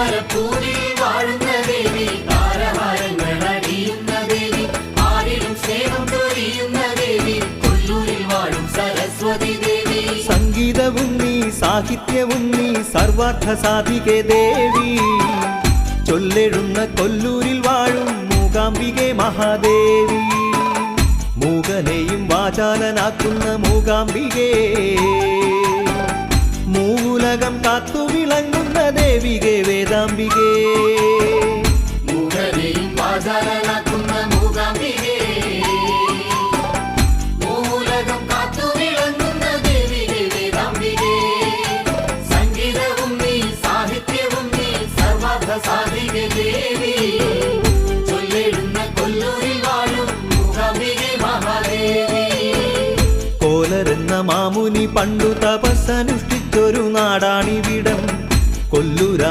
താമരപ്പൂരിൽ വാഴുന്ന ദേവി, താരഹാരങ്ങളടിയുന്ന ദേവി, ആരിലും സ്നേഹം ചൊരിയുന്ന ദേവി, കൊല്ലൂരിൽ വാഴും സരസ്വതി ദേവി. സംഗീതവും നീ സാഹിത്യവും നീ സർവാർത്ഥ സാധികെ ദേവി, ചൊല്ലെഴുന്ന കൊല്ലൂരിൽ വാഴും മൂകാംബികെ മഹാദേവി. മൂകനെയും വാചാലനാക്കുന്ന മൂകാംബികേ, മൂലകം കാത്തു വിളങ്ങുന്ന ദേവികെ വേദാംബികേ. മൂകനെയും വാചാലനാക്കുന്ന മൂകാംബികേ, മൂലകം കാത്തു വിളങ്ങുന്ന ദേവികെ വേദാംബികേ. സംഗീതവും നീ സാഹിത്യവും നീ സർവാർത്ഥ സാധികെ ദേവി, ചൊല്ലിടുന്ന കൊല്ലൂരിൽ വാഴും മൂകാംബികെ മഹാദേവി. കോലരെന്ന മാമുനി പണ്ടു തപസ്സനുഷ്ഠിച്ചൊരു നാടാണിവിടം കൊല്ലൂര.